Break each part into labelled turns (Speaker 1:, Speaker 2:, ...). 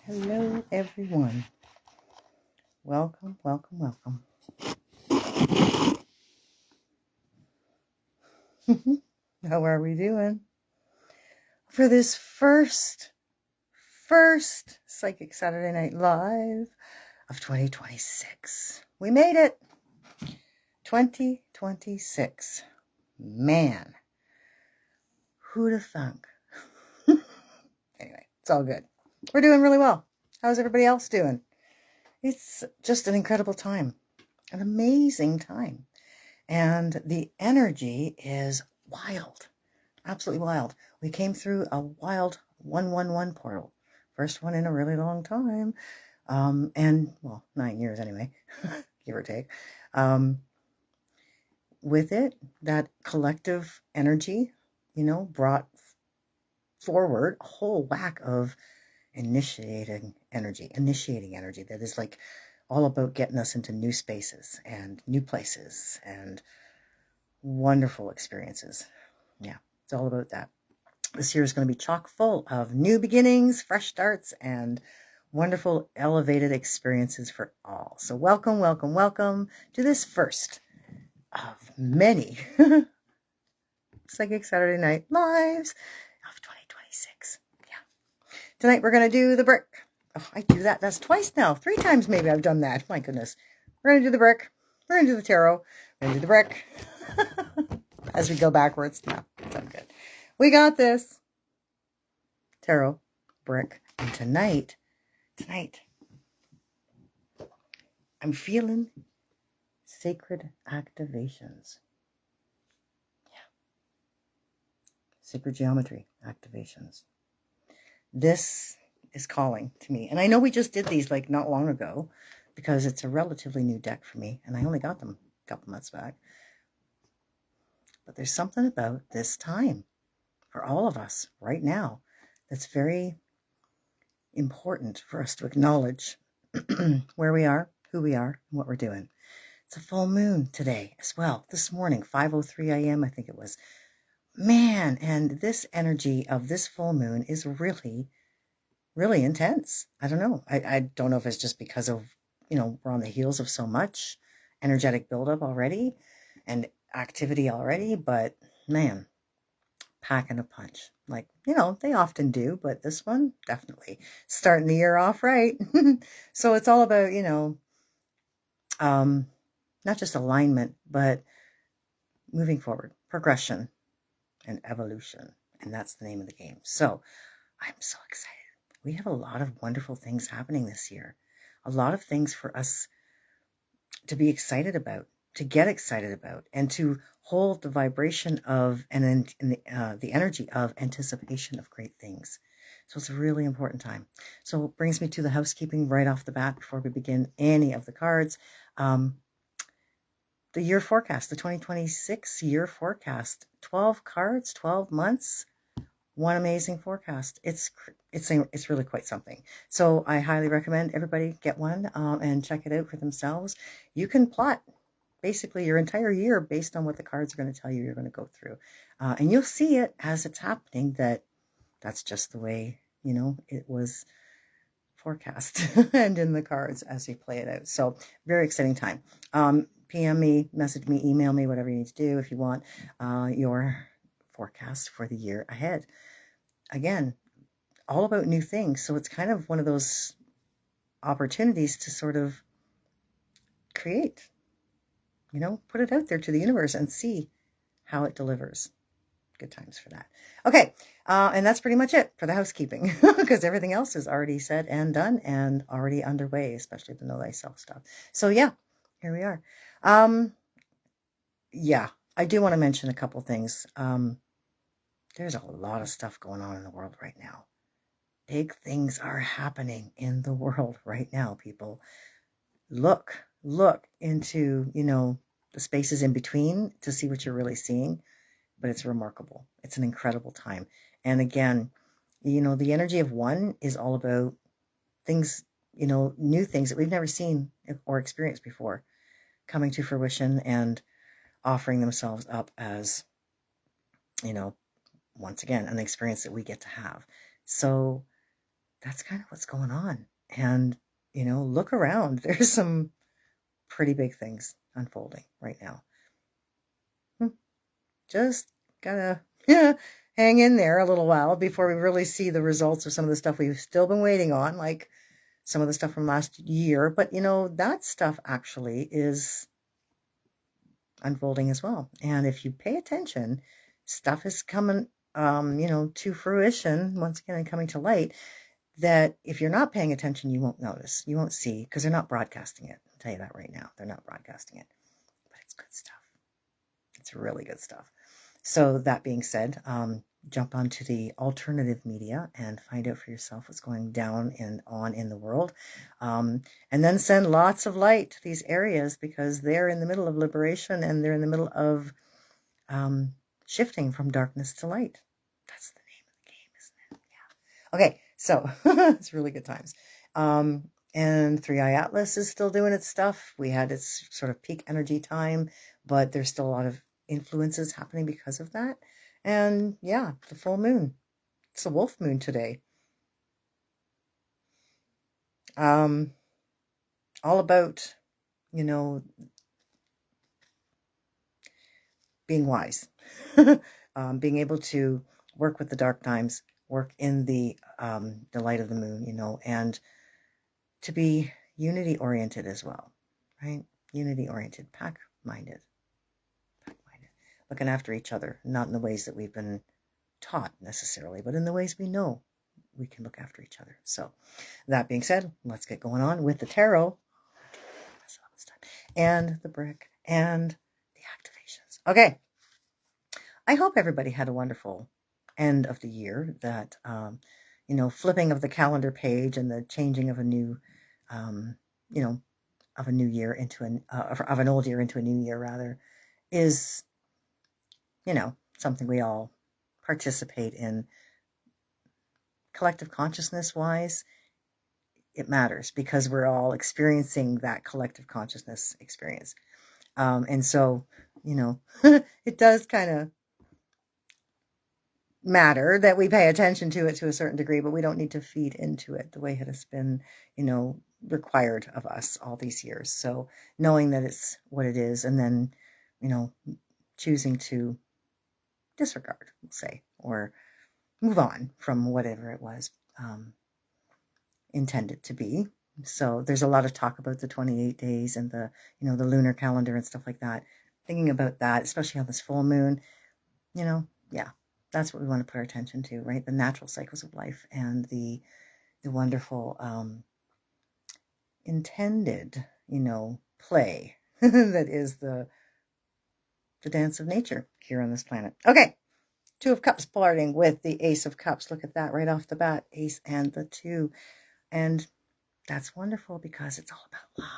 Speaker 1: Hello, everyone. Welcome, welcome, welcome. How are we doing? For this first Psychic Saturday Night Live of 2026. We made it. 2026. Man, who'd have thunk? Anyway, it's all good. We're doing really well. How's everybody else doing? It's just an incredible time. An amazing time. And the energy is wild. Absolutely wild. We came through a wild 111 portal. First one in a really long time. And, well, 9 years anyway, give or take. With it, that collective energy, brought forward a whole whack of initiating energy that is like all about getting us into new spaces and new places and wonderful experiences. Yeah, it's all about that. This year is going to be chock full of new beginnings, fresh starts, and wonderful elevated experiences for all. So welcome, welcome, welcome to this first of many Psychic Saturday Night Lives of 2026. Yeah. Tonight we're going to do the brick. Oh, I do that. That's twice now. 3 times maybe I've done that. My goodness. We're going to do the brick. We're going to do the tarot. We're going to do the brick. As we go backwards. No, it's all good. We got this. Tarot, brick, and tonight, I'm feeling sacred activations. Yeah. Sacred geometry activations. This is calling to me. And I know we just did these like not long ago because it's a relatively new deck for me. And I only got them a couple months back. But there's something about this time for all of us right now that's very important for us to acknowledge where we are, who we are, and what we're doing. It's a full moon today as well. This morning, 5:03 a.m., I think it was. Man, and this energy of this full moon is really, really intense. I don't know. I don't know if it's just because of, we're on the heels of so much energetic buildup already and activity already, but man, packing a punch. Like, they often do, but this one, definitely. Starting the year off right. So it's all about, not just alignment, but moving forward, progression and evolution. And that's the name of the game. So I'm so excited. We have a lot of wonderful things happening this year. A lot of things for us to be excited about, to get excited about, and to hold the vibration of and the energy of anticipation of great things. So it's a really important time. So it brings me to the housekeeping right off the bat before we begin any of the cards. The year forecast, the 2026 year forecast, 12 cards, 12 months, one amazing forecast. It's really quite something. So I highly recommend everybody get one and check it out for themselves. You can plot basically your entire year based on what the cards are going to tell you you're going to go through. And you'll see it as it's happening that's just the way, it was forecast and in the cards as you play it out. So very exciting time. PM me, message me, email me, whatever you need to do if you want your forecast for the year ahead. Again, all about new things. So it's kind of one of those opportunities to sort of create, put it out there to the universe and see how it delivers. Good times for that. Okay. And that's pretty much it for the housekeeping because everything else is already said and done and already underway, especially the Know Thyself stuff. So yeah, here we are. Yeah, I do want to mention a couple things. There's a lot of stuff going on in the world right now. Big things are happening in the world right now, people. Look into, the spaces in between to see what you're really seeing. But it's remarkable. It's an incredible time. And again, the energy of one is all about things, new things that we've never seen or experienced before coming to fruition and offering themselves up as, once again, an experience that we get to have. So that's kind of what's going on. And, look around. There's some pretty big things unfolding right now. Just gotta hang in there a little while before we really see the results of some of the stuff we've still been waiting on, like some of the stuff from last year. But, that stuff actually is unfolding as well. And if you pay attention, stuff is coming, to fruition, once again, and coming to light, that if you're not paying attention, you won't notice, you won't see, because they're not broadcasting it. I'll tell you that right now. They're not broadcasting it, but it's good stuff. It's really good stuff. So that being said, jump onto the alternative media and find out for yourself what's going down and on in the world. And then send lots of light to these areas, because they're in the middle of liberation, and they're in the middle of shifting from darkness to light. That's the name of the game, isn't it? Yeah. Okay, so it's really good times. And 3i Atlas is still doing its stuff. We had its sort of peak energy time, but there's still a lot of influences happening because of that. And yeah, the full moon. It's a wolf moon today. All about, being wise, being able to work with the dark times, work in the light of the moon, and to be unity oriented as well, right? Unity oriented, pack minded, looking after each other, not in the ways that we've been taught necessarily, but in the ways we know we can look after each other. So that being said, let's get going on with the tarot and the brick and the activations. Okay. I hope everybody had a wonderful end of the year, that, flipping of the calendar page and the changing of a new, of a new year into of an old year into a new year, rather, is, something we all participate in. Collective consciousness wise, it matters, because we're all experiencing that collective consciousness experience. And so, it does kind of matter that we pay attention to it to a certain degree, but we don't need to feed into it the way it has been, required of us all these years. So knowing that it's what it is, and then, choosing to disregard, we'll say, or move on from whatever it was intended to be. So there's a lot of talk about the 28 days and the, the lunar calendar and stuff like that. Thinking about that, especially on this full moon, yeah, that's what we want to put our attention to, right? The natural cycles of life and the wonderful intended, play that is the dance of nature here on this planet. Okay. 2 of Cups parting with the Ace of Cups. Look at that right off the bat. Ace and the 2. And that's wonderful, because it's all about love.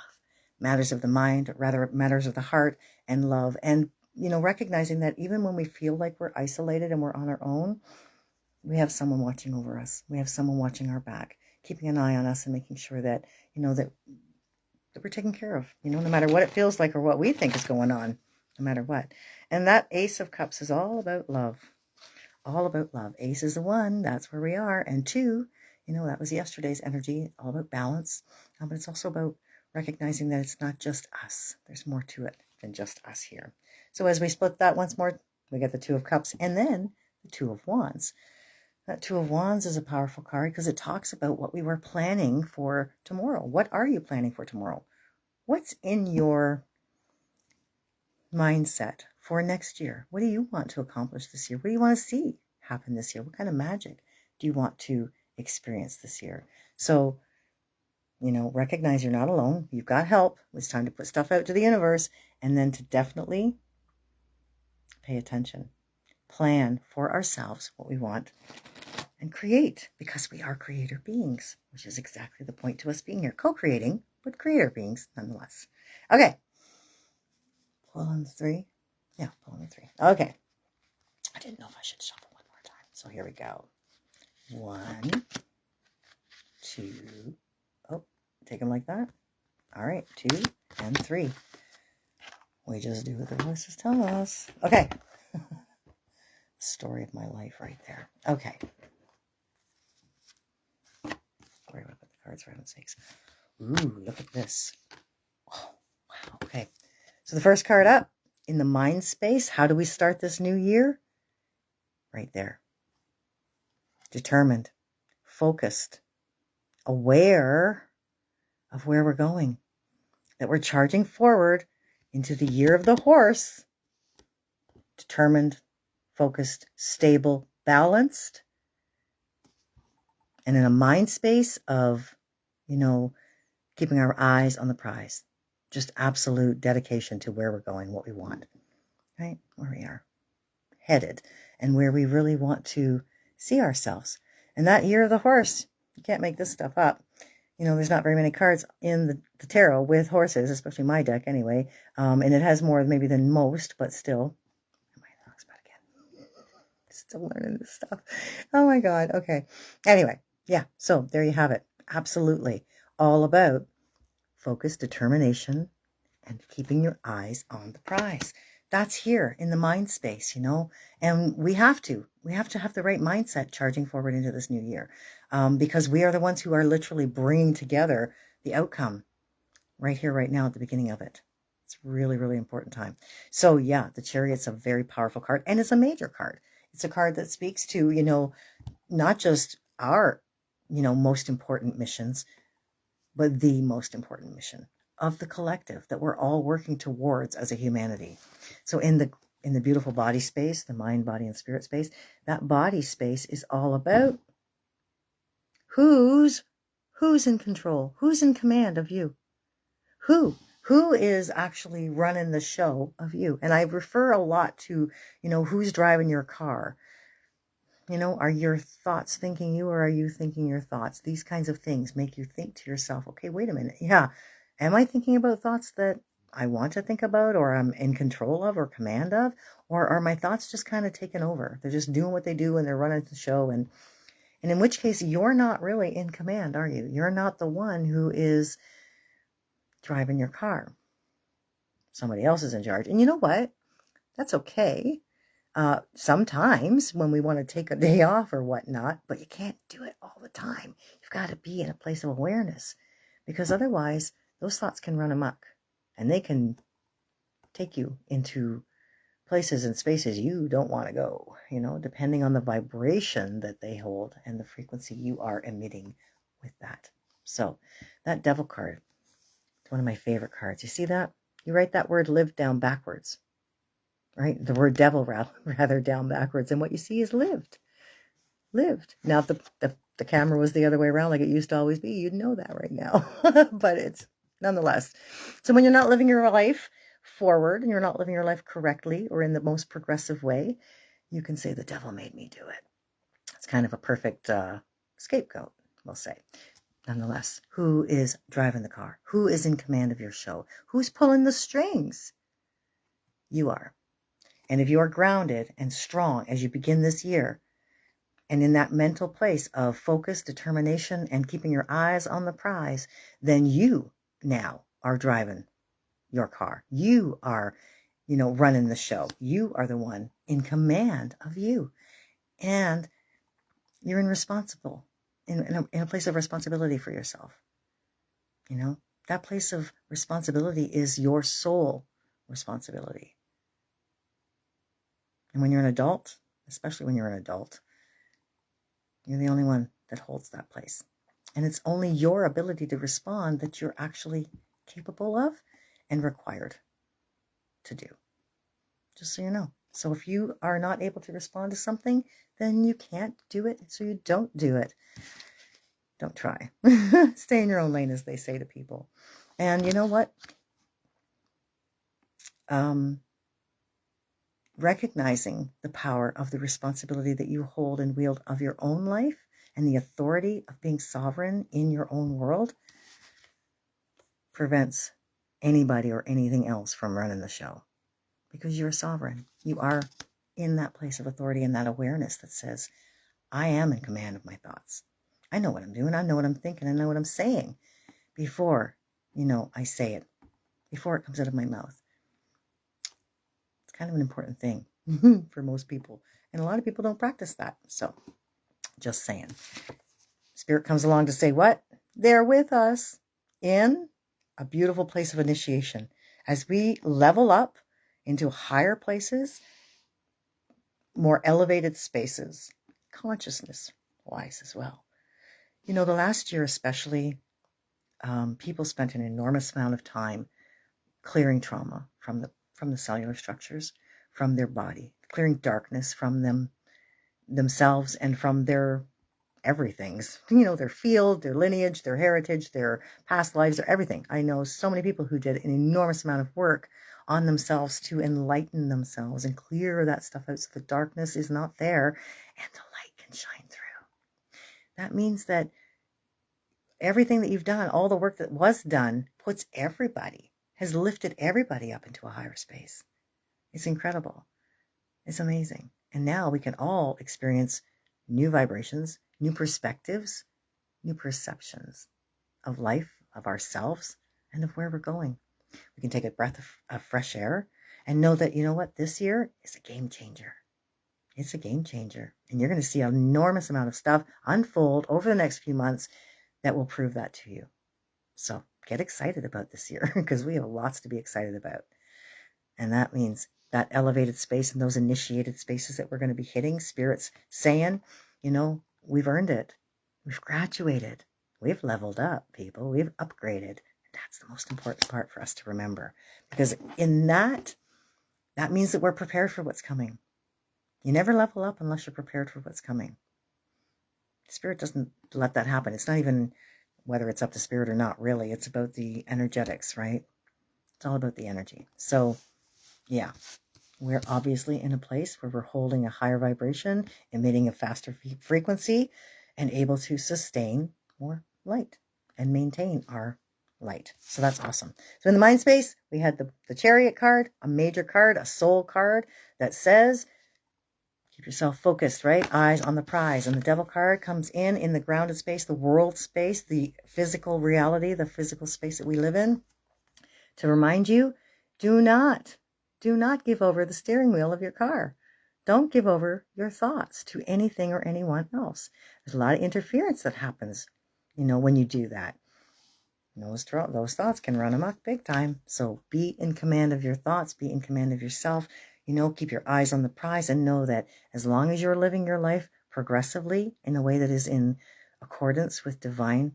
Speaker 1: Matters of the mind, rather matters of the heart, and love. And, recognizing that even when we feel like we're isolated and we're on our own, we have someone watching over us. We have someone watching our back, keeping an eye on us and making sure that, that we're taken care of, no matter what it feels like or what we think is going on, no matter what. And that Ace of Cups is all about love. All about love. Ace is the 1, that's where we are. And 2, that was yesterday's energy, all about balance. But it's also about recognizing that it's not just us. There's more to it than just us here. So as we split that once more, we get the 2 of Cups and then the 2 of Wands. That 2 of Wands is a powerful card, because it talks about what we were planning for tomorrow. What are you planning for tomorrow? What's in your mindset for next year? What do you want to accomplish this year? What do you want to see happen this year? What kind of magic do you want to experience this year? So, recognize you're not alone. You've got help. It's time to put stuff out to the universe, and then to definitely pay attention. Plan for ourselves what we want and create, because we are creator beings, which is exactly the point to us being here. Co-creating, but creator beings nonetheless. Okay. Pull on the 3. Yeah, pull on the 3. Okay. I didn't know if I should shuffle one more time. So here we go. 1, 2. Oh, take them like that. All right. 2 and 3. We just do what the voices tell us. Okay. Story of my life right there. Okay. cards, for heaven's sakes. Ooh, look at this. Oh, wow. Okay. So the first card up, in the mind space, how do we start this new year? Right there. Determined, focused, aware of where we're going, that we're charging forward into the year of the horse. Determined, focused, stable, balanced, and in a mind space of, keeping our eyes on the prize. Just absolute dedication to where we're going, what we want, right? Where we are headed and where we really want to see ourselves. And that year of the horse, you can't make this stuff up. There's not very many cards in the tarot with horses, especially my deck anyway. And it has more maybe than most, but still. My dog's back again. Still learning this stuff. Oh my God. Okay. Anyway, yeah. So there you have it. Absolutely. All about focus, determination, and keeping your eyes on the prize. That's here in the mind space, and we have to have the right mindset charging forward into this new year, because we are the ones who are literally bringing together the outcome right here, right now at the beginning of it. It's really, really important time. So yeah, the Chariot's a very powerful card, and it's a major card. It's a card that speaks to, not just our, most important missions, but the most important mission of the collective that we're all working towards as a humanity. So in the beautiful body space, the mind, body, and spirit space, that body space is all about who's in control, who's in command of you, who is actually running the show of you. And I refer a lot to, who's driving your car. Are your thoughts thinking you, or are you thinking your thoughts? These kinds of things make you think to yourself, okay, wait a minute. Yeah. Am I thinking about thoughts that I want to think about, or I'm in control of, or command of? Or are my thoughts just kind of taken over? They're just doing what they do and they're running the show. And in which case, you're not really in command, are you? You're not the one who is driving your car. Somebody else is in charge. And you know what? That's okay. Sometimes when we want to take a day off or whatnot, but you can't do it all the time. You've got to be in a place of awareness, because otherwise those thoughts can run amok and they can take you into places and spaces you don't want to go, depending on the vibration that they hold and the frequency you are emitting with that. So that Devil card, it's one of my favorite cards. You see that? You write that word live down backwards. Right? The word devil rather down backwards. And what you see is lived. Now, if the camera was the other way around like it used to always be, you'd know that right now. But it's nonetheless. So when you're not living your life forward and you're not living your life correctly or in the most progressive way, you can say the devil made me do it. It's kind of a perfect scapegoat, we'll say. Nonetheless, who is driving the car? Who is in command of your show? Who's pulling the strings? You are. And if you are grounded and strong as you begin this year, and in that mental place of focus, determination, and keeping your eyes on the prize, then you now are driving your car. You are, running the show. You are the one in command of you. And you're in a place of responsibility for yourself. That place of responsibility is your sole responsibility. And when you're an adult, especially when you're an adult, you're the only one that holds that place. And it's only your ability to respond that you're actually capable of and required to do. Just so you know. So if you are not able to respond to something, then you can't do it, so you don't do it. Don't try. Stay in your own lane, as they say to people. And you know what? Recognizing the power of the responsibility that you hold and wield of your own life and the authority of being sovereign in your own world prevents anybody or anything else from running the show, because you're sovereign. You are in that place of authority and that awareness that says, I am in command of my thoughts. I know what I'm doing. I know what I'm thinking. I know what I'm saying before, I say it, before it comes out of my mouth. Kind of an important thing for most people. And a lot of people don't practice that. So just saying. Spirit comes along to say what? there with us in a beautiful place of initiation as we level up into higher places, more elevated spaces, consciousness-wise as well. You know, the last year especially, people spent an enormous amount of time clearing trauma from the cellular structures, from their body, clearing darkness from themselves and from their everythings, you know, their field, their lineage, their heritage, their past lives, their everything. I know so many people who did an enormous amount of work on themselves to enlighten themselves and clear that stuff out so the darkness is not there and the light can shine through. That means that everything that you've done, all the work that was done, has lifted everybody up into a higher space. It's incredible. It's amazing. And now we can all experience new vibrations, new perspectives, new perceptions of life, of ourselves, and of where we're going. We can take a breath of fresh air and know that, you know what, this year is a game changer. It's a game changer. And you're going to see an enormous amount of stuff unfold over the next few months that will prove that to you. So get excited about this year because we have lots to be excited about. And that means that elevated space and those initiated spaces that we're going to be hitting, Spirit's saying, you know, we've earned it. We've graduated. We've leveled up, people. We've upgraded. That's the most important part for us to remember. Because in that means that we're prepared for what's coming. You never level up unless you're prepared for what's coming. Spirit doesn't let that happen. It's not even whether it's up to Spirit or not, really. It's about the energetics, right? It's all about the energy. So, yeah, we're obviously in a place where we're holding a higher vibration, emitting a faster frequency, and able to sustain more light and maintain our light. So that's awesome. So in the mind space, we had the Chariot card, a major card, a soul card that says, keep yourself focused, right? Eyes on the prize. And the Devil card comes in the grounded space, the world space, the physical reality, the physical space that we live in, to remind you, do not give over the steering wheel of your car. Don't give over your thoughts to anything or anyone else. There's a lot of interference that happens, you know, when you do that. Those thoughts can run amok big time. So be in command of your thoughts, be in command of yourself. You know, keep your eyes on the prize and know that as long as you're living your life progressively in a way that is in accordance with divine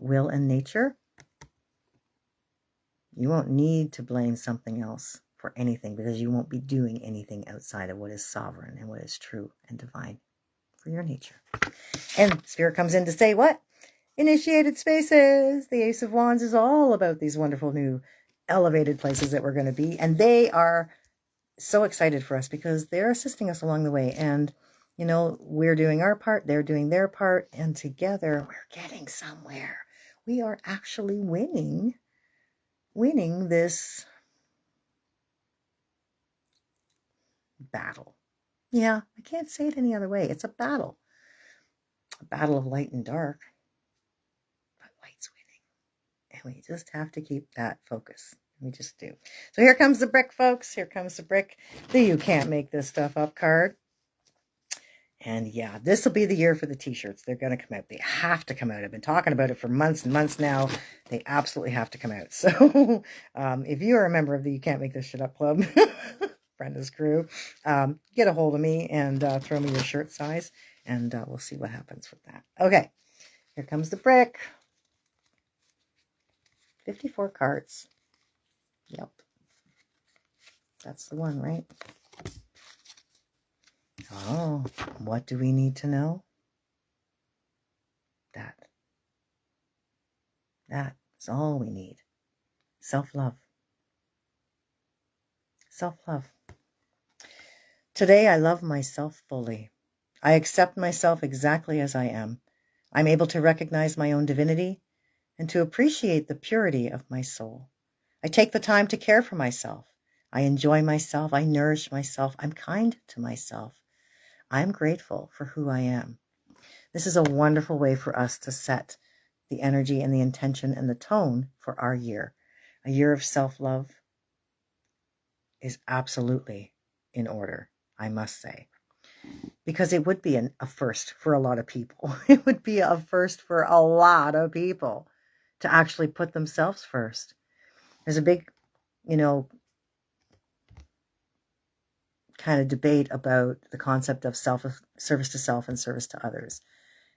Speaker 1: will and nature, you won't need to blame something else for anything because you won't be doing anything outside of what is sovereign and what is true and divine for your nature. And Spirit comes in to say what? Initiated spaces. The Ace of Wands is all about these wonderful new elevated places that we're going to be. And they are so excited for us because they're assisting us along the way. And, you know, we're doing our part, they're doing their part, and together we're getting somewhere. We are actually winning this battle. Yeah, I can't say it any other way. It's a battle of light and dark. But light's winning. And we just have to keep that focus. We just do. So here comes the brick, folks. Here comes the brick. The You Can't Make This Stuff Up card. And yeah, this will be the year for the t-shirts. They're going to come out. They have to come out. I've been talking about it for months and months now. They absolutely have to come out. So if you are a member of the You Can't Make This Shit Up Club, Brenda's crew, get a hold of me and throw me your shirt size. And we'll see what happens with that. Okay, here comes the brick. 54 cards. Yep. That's the one, right? Oh, what do we need to know? That's all we need. Self-love. Self-love. Today I love myself fully. I accept myself exactly as I am. I'm able to recognize my own divinity and to appreciate the purity of my soul. I take the time to care for myself. I enjoy myself. I nourish myself. I'm kind to myself. I'm grateful for who I am. This is a wonderful way for us to set the energy and the intention and the tone for our year. A year of self-love is absolutely in order, I must say. because it would be a first for a lot of people. It would be a first for a lot of people to actually put themselves first. There's a big, kind of debate about the concept of service to self and service to others.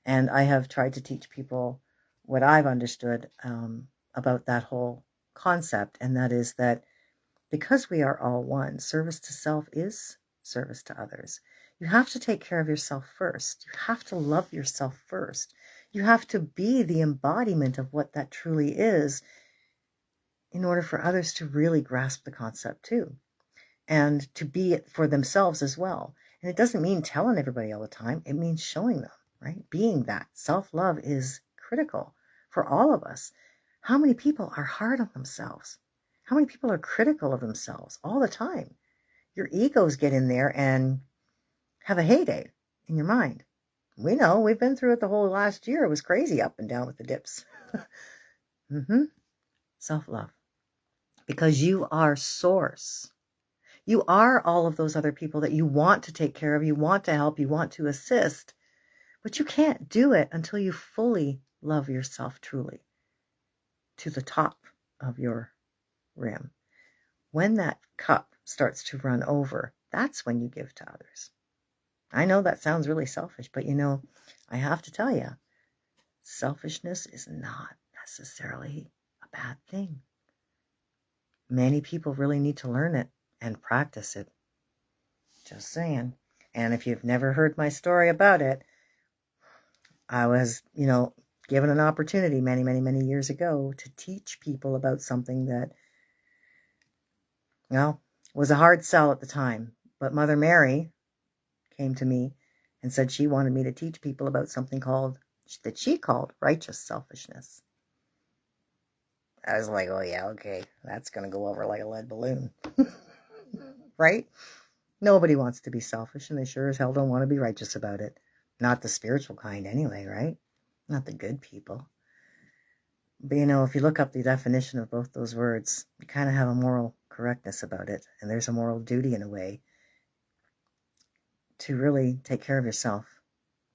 Speaker 1: And I have tried to teach people what I've understood about that whole concept, and that is that because we are all one, service to self is service to others. You have to take care of yourself first. You have to love yourself first. You have to be the embodiment of what that truly is in order for others to really grasp the concept too, and to be it for themselves as well. And it doesn't mean telling everybody all the time. It means showing them, right? Being that. Self-love is critical for all of us. How many people are hard on themselves? How many people are critical of themselves all the time? Your egos get in there and have a heyday in your mind. We know, we've been through it the whole last year. It was crazy up and down with the dips. Self-love. Because you are source. You are all of those other people that you want to take care of, you want to help, you want to assist. But you can't do it until you fully love yourself truly to the top of your rim. When that cup starts to run over, that's when you give to others. I know that sounds really selfish, but I have to tell you, selfishness is not necessarily a bad thing. Many people really need to learn it and practice it. Just saying. And if you've never heard my story about it, I was, given an opportunity many, many, many years ago to teach people about something that, was a hard sell at the time. But Mother Mary came to me and said she wanted me to teach people about something that she called righteous selfishness. I was like, oh yeah, okay, that's going to go over like a lead balloon. Right? Nobody wants to be selfish, and they sure as hell don't want to be righteous about it. Not the spiritual kind anyway, right? Not the good people. But if you look up the definition of both those words, you kind of have a moral correctness about it. And there's a moral duty in a way to really take care of yourself.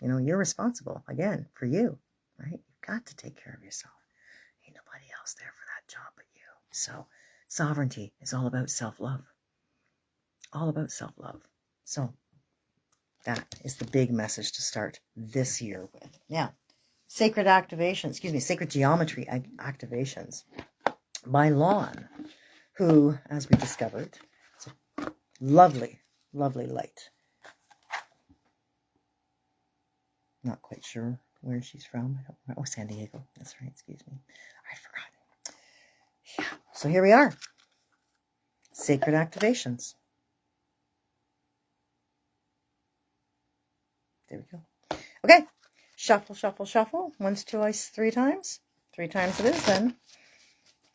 Speaker 1: You're responsible, again, for you, right? You've got to take care of yourself. Ain't nobody else there for that job but you. So sovereignty is all about self-love. All about self-love. So that is the big message to start this year with. Now, sacred geometry activations by Lon, who, as we discovered, is a lovely, lovely light. Not quite sure where she's from. San Diego. That's right, excuse me. I forgot. Yeah, so here we are. Sacred activations. There we go. Okay. Shuffle, shuffle, shuffle. Once, twice, 3 times. 3 times it is then.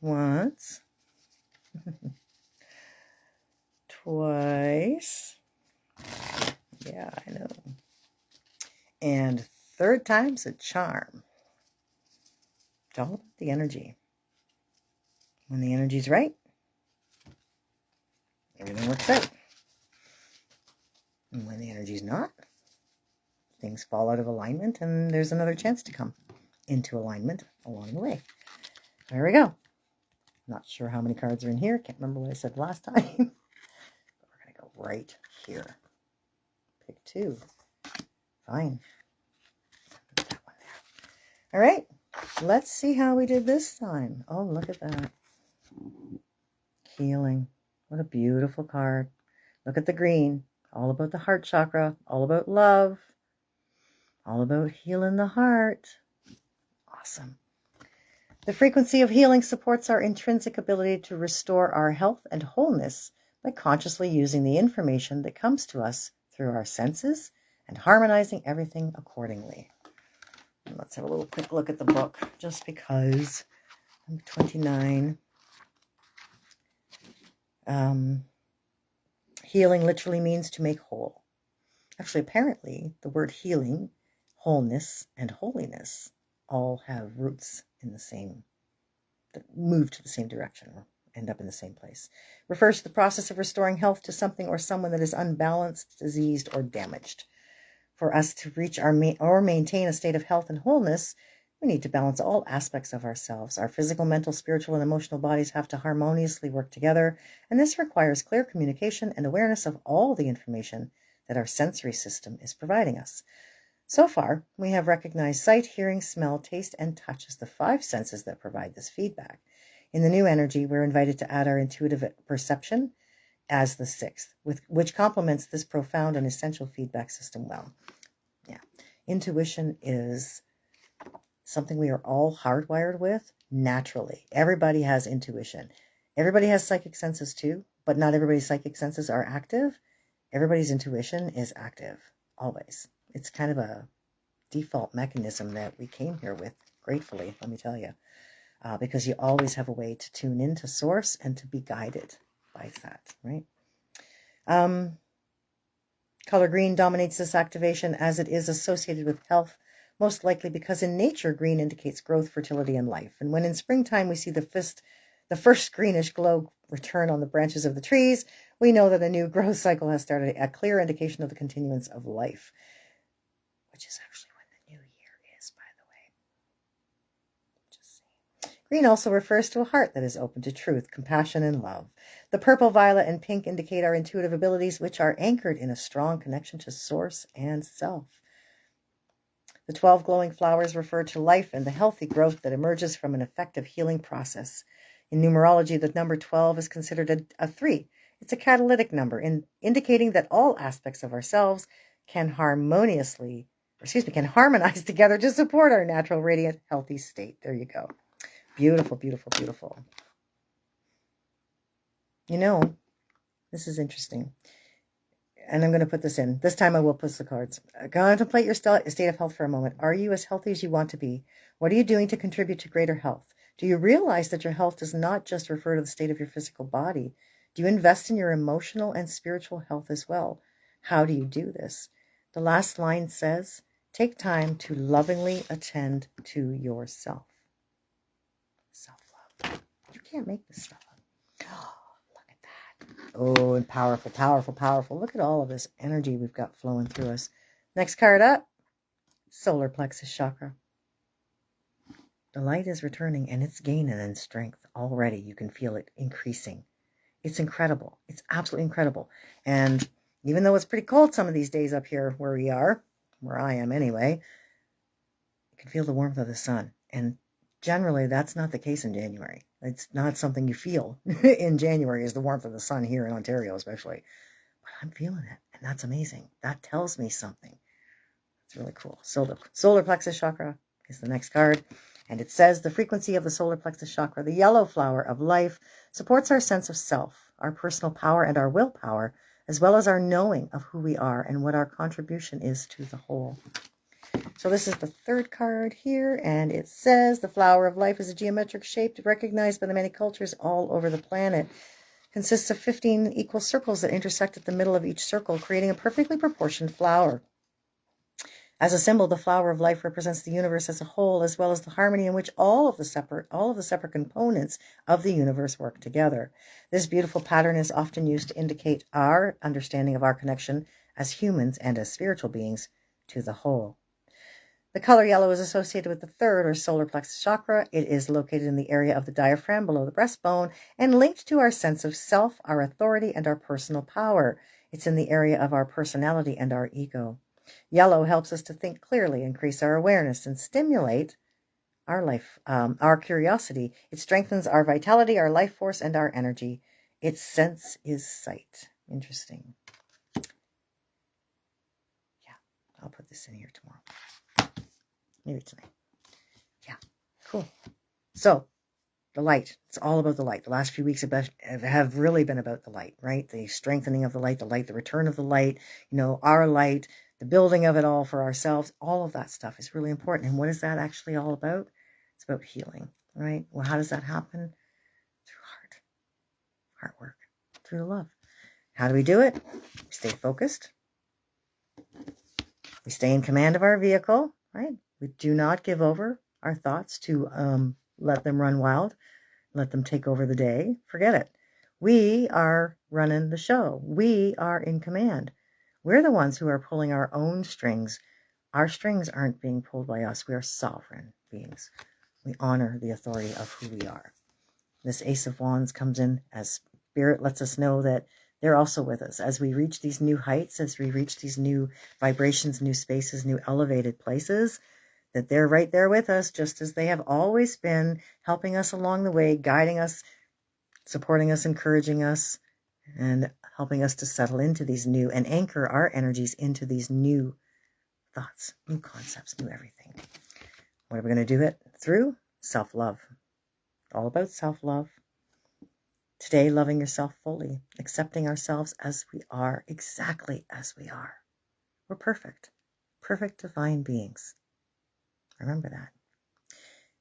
Speaker 1: Once. Twice. Yeah, I know. And 3rd time's a charm. It's all about the energy. When the energy's right, everything works out. And when the energy's not, things fall out of alignment, and there's another chance to come into alignment along the way. There we go. Not sure how many cards are in here. Can't remember what I said last time. But we're going to go right here. Pick 2. Fine. Put that one there. All right. Let's see how we did this time. Oh, look at that. Healing. What a beautiful card. Look at the green. All about the heart chakra. All about love. All about healing the heart. Awesome. The frequency of healing supports our intrinsic ability to restore our health and wholeness by consciously using the information that comes to us through our senses and harmonizing everything accordingly. And let's have a little quick look at the book, just because I'm 29. Healing literally means to make whole. Actually, apparently, the word healing, wholeness, and holiness all have roots in the same, that move to the same direction or end up in the same place. Refers to the process of restoring health to something or someone that is unbalanced, diseased, or damaged. For us to reach or maintain a state of health and wholeness, we need to balance all aspects of ourselves. Our physical, mental, spiritual, and emotional bodies have to harmoniously work together, and this requires clear communication and awareness of all the information that our sensory system is providing us. So far, we have recognized sight, hearing, smell, taste, and touch as the 5 senses that provide this feedback. In the new energy, we're invited to add our intuitive perception as the 6th, which complements this profound and essential feedback system well. Yeah, intuition is something we are all hardwired with naturally. Everybody has intuition. Everybody has psychic senses too, but not everybody's psychic senses are active. Everybody's intuition is active, always. It's kind of a default mechanism that we came here with, gratefully, let me tell you, because you always have a way to tune into source and to be guided by that, right? Color green dominates this activation as it is associated with health, most likely because in nature, green indicates growth, fertility, and life. And when in springtime we see the first greenish glow return on the branches of the trees, we know that a new growth cycle has started, a clear indication of the continuance of life, which is actually when the new year is, by the way. Just saying. Green also refers to a heart that is open to truth, compassion, and love. The purple, violet, and pink indicate our intuitive abilities, which are anchored in a strong connection to source and self. The 12 glowing flowers refer to life and the healthy growth that emerges from an effective healing process. In numerology, the number 12 is considered a 3. It's a catalytic number, indicating that all aspects of ourselves can harmonize together to support our natural, radiant, healthy state. There you go. Beautiful, beautiful, beautiful. You know, this is interesting. And I'm going to put this in. This time I will put the cards. Contemplate your state of health for a moment. Are you as healthy as you want to be? What are you doing to contribute to greater health? Do you realize that your health does not just refer to the state of your physical body? Do you invest in your emotional and spiritual health as well? How do you do this? The last line says, take time to lovingly attend to yourself. Self-love. You can't make this stuff up. Look at that. Oh, and powerful, powerful, powerful. Look at all of this energy we've got flowing through us. Next card up, solar plexus chakra. The light is returning and it's gaining in strength already. You can feel it increasing. It's incredible. It's absolutely incredible. And even though it's pretty cold some of these days up here where we are, where I am anyway, you can feel the warmth of the sun. And generally, that's not the case in January. It's not something you feel in January is the warmth of the sun here in Ontario especially. But I'm feeling it, and that's amazing. That tells me something. It's really cool. So the solar plexus chakra is the next card. And it says the frequency of the solar plexus chakra, the yellow flower of life, supports our sense of self, our personal power, and our willpower, as well as our knowing of who we are and what our contribution is to the whole. So this is the third card here, and it says the flower of life is a geometric shape recognized by the many cultures all over the planet. Consists of 15 equal circles that intersect at the middle of each circle, creating a perfectly proportioned flower. As a symbol, the flower of life represents the universe as a whole, as well as the harmony in which all of the separate components of the universe work together. This beautiful pattern is often used to indicate our understanding of our connection as humans and as spiritual beings to the whole. The color yellow is associated with the third or solar plexus chakra. It is located in the area of the diaphragm below the breastbone and linked to our sense of self, our authority, and our personal power. It's in the area of our personality and our ego. Yellow helps us to think clearly, increase our awareness, and stimulate our life, our curiosity. It strengthens our vitality, our life force, and our energy. Its sense is sight. Interesting. Yeah, I'll put this in here tomorrow. Maybe tonight. Yeah, cool. So, the light. It's all about the light. The last few weeks have really been about the light, right? The strengthening of the light, the return of the light, our light, the building of it all for ourselves. All of that stuff is really important. And what is that actually all about? It's about healing, right? Well, how does that happen? Through heart work, through love. How do we do it? We stay focused. We stay in command of our vehicle, right? We do not give over our thoughts to let them run wild, let them take over the day. Forget it. We are running the show. We are in command. We're the ones who are pulling our own strings. Our strings aren't being pulled by us. We are sovereign beings. We honor the authority of who we are. This Ace of Wands comes in as Spirit lets us know that they're also with us as we reach these new heights, as we reach these new vibrations, new spaces, new elevated places, that they're right there with us, just as they have always been, helping us along the way, guiding us, supporting us, encouraging us, and helping us to settle into these new and anchor our energies into these new thoughts, new concepts, new everything. What are we going to do it through? Self-love. All about self-love. Today, loving yourself fully, accepting ourselves as we are, exactly as we are. We're perfect, perfect divine beings. Remember that.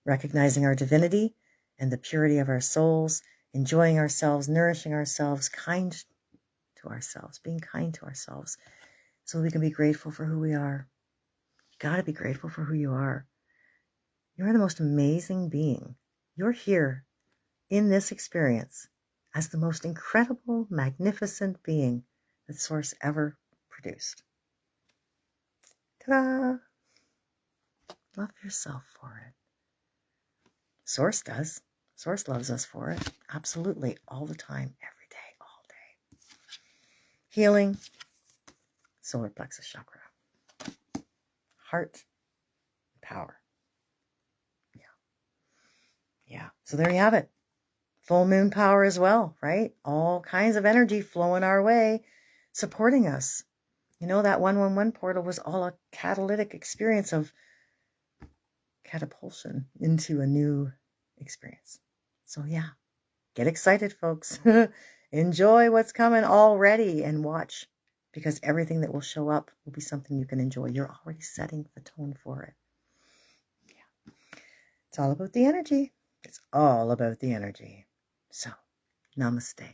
Speaker 1: Recognizing our divinity and the purity of our souls, enjoying ourselves, nourishing ourselves, kind to ourselves, being kind to ourselves, so we can be grateful for who we are. You got to be grateful for who you are. You're the most amazing being. You're here in this experience as the most incredible, magnificent being that Source ever produced. Ta-da! Love yourself for it. Source does. Source loves us for it. Absolutely. All the time, every day, all day. Healing. Solar plexus chakra. Heart. Power. Yeah. So there you have it. Full moon power as well, right? All kinds of energy flowing our way, supporting us. You know, that 111 portal was all a catalytic experience of catapulsion into a new experience. So yeah, get excited, folks. Enjoy what's coming already and watch, because everything that will show up will be something you can enjoy. You're already setting the tone for it. Yeah. It's all about the energy. It's all about the energy. So, namaste.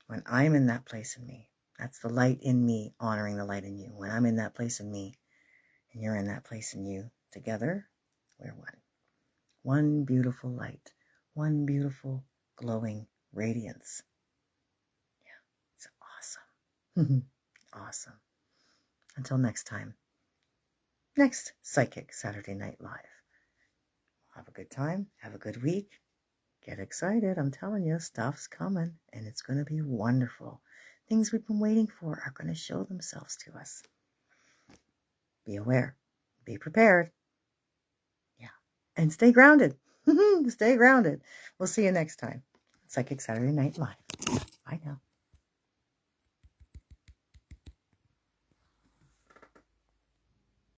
Speaker 1: When I'm in that place in me, that's the light in me honoring the light in you. When I'm in that place in me and you're in that place in you, together, we're one. One beautiful light, one beautiful glowing radiance. Yeah, it's awesome. Awesome. Until next time, next Psychic Saturday Night Live. Have a good time. Have a good week. Get excited. I'm telling you, stuff's coming and it's going to be wonderful. Things we've been waiting for are going to show themselves to us. Be aware. Be prepared. Yeah. And stay grounded. Stay grounded. We'll see you next time. Psychic Saturday Night Live. Bye now.